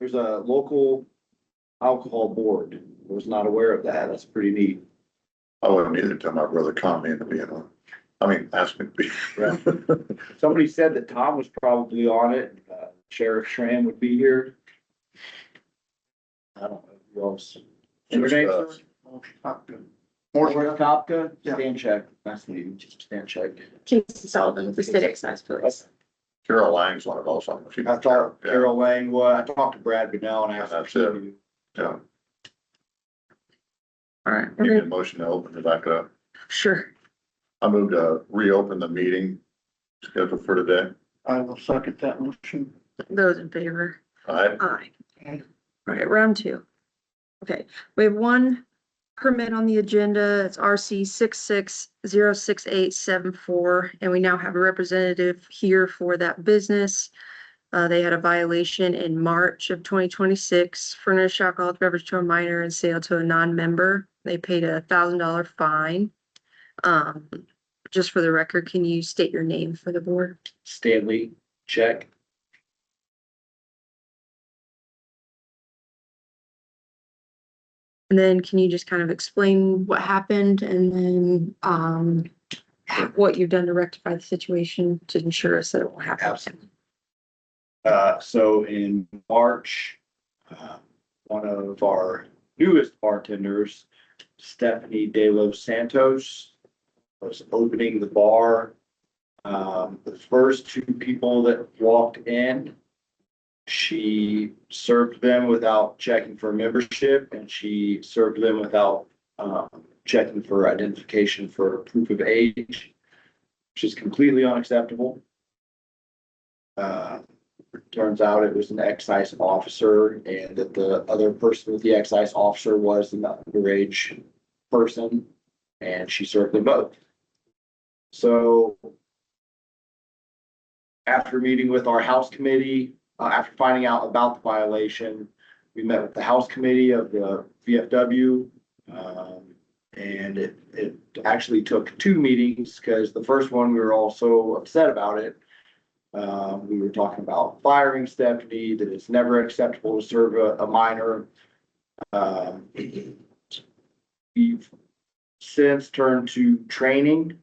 there's a local alcohol board. I was not aware of that. That's pretty neat. I wouldn't either until my brother called me into being on. I mean, asked me to be. Somebody said that Tom was probably on it. Sheriff Schramm would be here. I don't know who else. And your name, sir? Morris Kopka, Yeah. Stan Check. Nice to meet you. Stan Check. Casey Sullivan with the state excise police. Carol Lang's one of those. I thought Carol Lang was, I talked to Brad Bennell and I asked. That's him. Yeah. All right, Give me a motion to open it back up. sure. I moved to reopen the meeting scheduled for today. I will second that motion. Those in favor? Aye. Aye. All right, round two. Okay, we have one permit on the agenda. It's RC 66068874, and we now have a representative here for that business. They had a violation in March of 2026, furnish alcoholic beverage to a minor and sale to a non-member. They paid a $1,000 fine. Just for the record, can you state your name for the board? Stanley Check. And then can you just kind of explain what happened and then, what you've done to rectify the situation to ensure us that it won't happen? Absolutely. So in March, one of our newest bartenders, Stephanie De Los Santos, was opening the bar. The first two people that walked in, she served them without checking for membership, and she served them without checking for identification for proof of age, which is completely unacceptable. Turns out it was an excise officer, and that the other person with the excise officer was an underage person, and she served them both. So after meeting with our house committee, after finding out about the violation, we met with the house committee of the VFW. And it actually took two meetings, because the first one, we were all so upset about it. We were talking about firing Stephanie, that it's never acceptable to serve a minor. We've since turned to training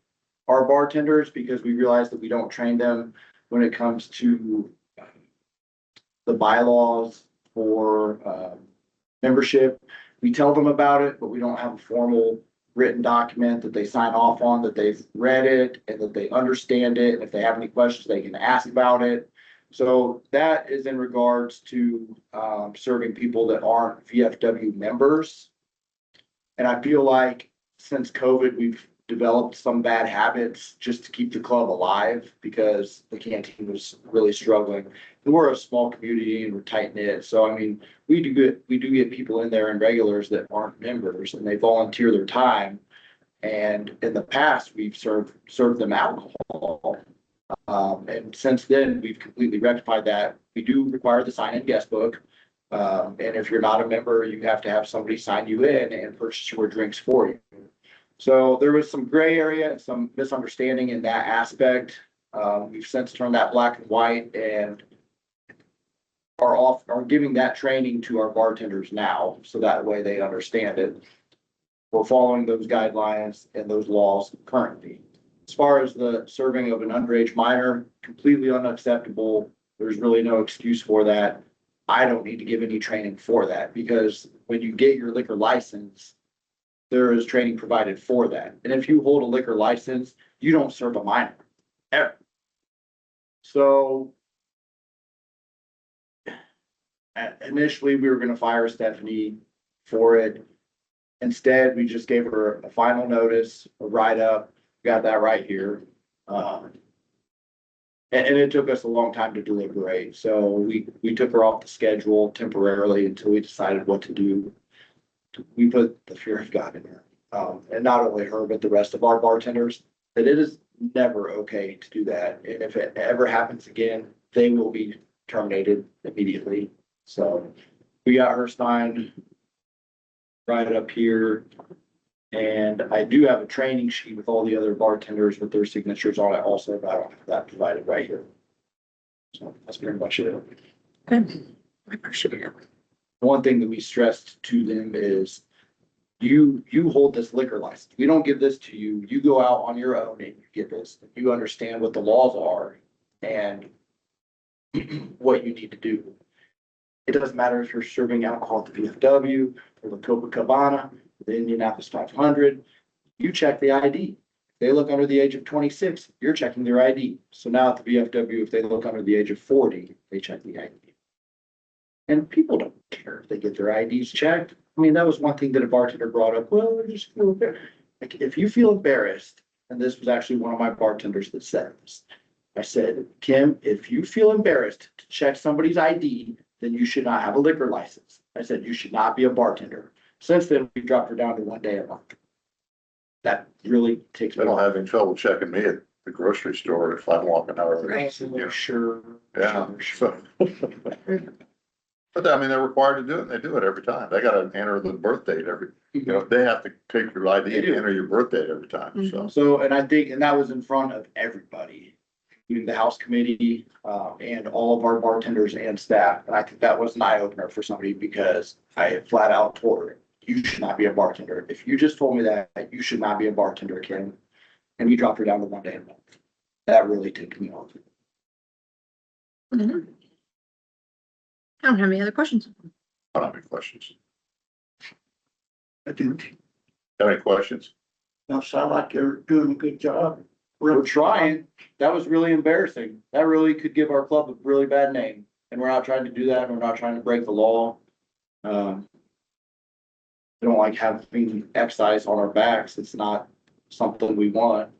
our bartenders, because we realized that we don't train them when it comes to the bylaws for membership. We tell them about it, but we don't have a formal written document that they sign off on, that they've read it and that they understand it. And if they have any questions, they can ask about it. So that is in regards to serving people that aren't VFW members. And I feel like since COVID, we've developed some bad habits just to keep the club alive, because the canteen was really struggling. And we're a small community and we're tight knit. So, I mean, we do get people in there and regulars that aren't members, and they volunteer their time. And in the past, we've served them alcohol. And since then, we've completely rectified that. We do require the sign-in guest book. And if you're not a member, you have to have somebody sign you in and purchase your drinks for you. So there was some gray area and some misunderstanding in that aspect. We've since turned that black and white, and are giving that training to our bartenders now, so that way they understand it. We're following those guidelines and those laws currently. As far as the serving of an underage minor, completely unacceptable. There's really no excuse for that. I don't need to give any training for that, because when you get your liquor license, there is training provided for that. And if you hold a liquor license, you don't serve a minor ever. So initially, we were going to fire Stephanie for it. Instead, we just gave her a final notice, a write-up. Got that right here. And it took us a long time to deliberate. So we took her off the schedule temporarily until we decided what to do. We put the fear of God in her. And not only her, but the rest of our bartenders, that it is never okay to do that. And if it ever happens again, they will be terminated immediately. So we got her signed right up here. And I do have a training sheet with all the other bartenders with their signatures on it also, but I don't have that provided right here. So that's pretty much it. Okay. I appreciate it. One thing that we stressed to them is you hold this liquor license. We don't give this to you. You go out on your own and you get this. You understand what the laws are and what you need to do. It doesn't matter if you're serving alcohol at the VFW or the Copacabana, the Indianapolis 500, you check the ID. If they look under the age of 26, you're checking their ID. So now at the VFW, if they look under the age of 40, they check the ID. And people don't care if they get their IDs checked. I mean, that was one thing that a bartender brought up. Well, I just feel embarrassed. Like, if you feel embarrassed, and this was actually one of my bartenders that said this, I said, Kim, if you feel embarrassed to check somebody's ID, then you should not have a liquor license. I said, you should not be a bartender. Since then, we dropped her down to 1 day a month. That really takes They me don't off. have any trouble checking me at the grocery store if I'm walking out. Right. Sure. Yeah, Sure. so. But I mean, they're required to do it, and they do it every time. They gotta enter the birth date you know, they have to take your ID They and do. enter your birth date every time, so. So, and I think, and that was in front of everybody, including the house committee, and all of our bartenders and staff. And I think that was an eye opener for somebody because I flat out told her, you should not be a bartender. If you just told me that, you should not be a bartender, Kim. And we dropped her down to 1 day a month. That really ticked me off. Mhm. I don't have any other questions. I don't have any questions. I do. Have any questions? Now, sound like you're doing a good job. We're trying. That was really embarrassing. That really could give our club a really bad name. And we're not trying to do that. We're not trying to break the law. We don't like having excise on our backs. It's not something we want.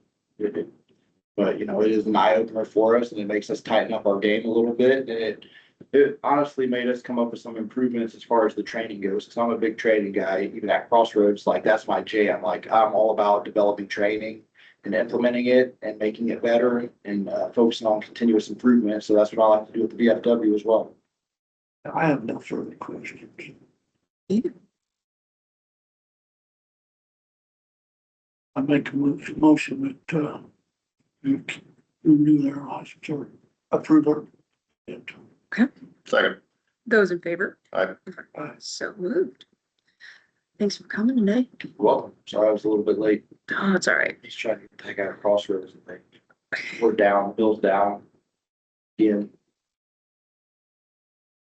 But, you know, it is an eye opener for us and it makes us tighten up our game a little bit. And it honestly made us come up with some improvements as far as the training goes. Cause I'm a big training guy, even at Crossroads, like that's my jam. Like I'm all about developing training and implementing it and making it better and focusing on continuous improvement. So that's what I like to do with the VFW as well. I have no further questions. I make a motion that, you renew their license or approve it. Second, Those in favor? I, So moved. Thanks for coming today. You're welcome. Sorry I was a little bit late. Oh, it's all right. He's trying to take out Crossroads and we're down, Bill's down. Again,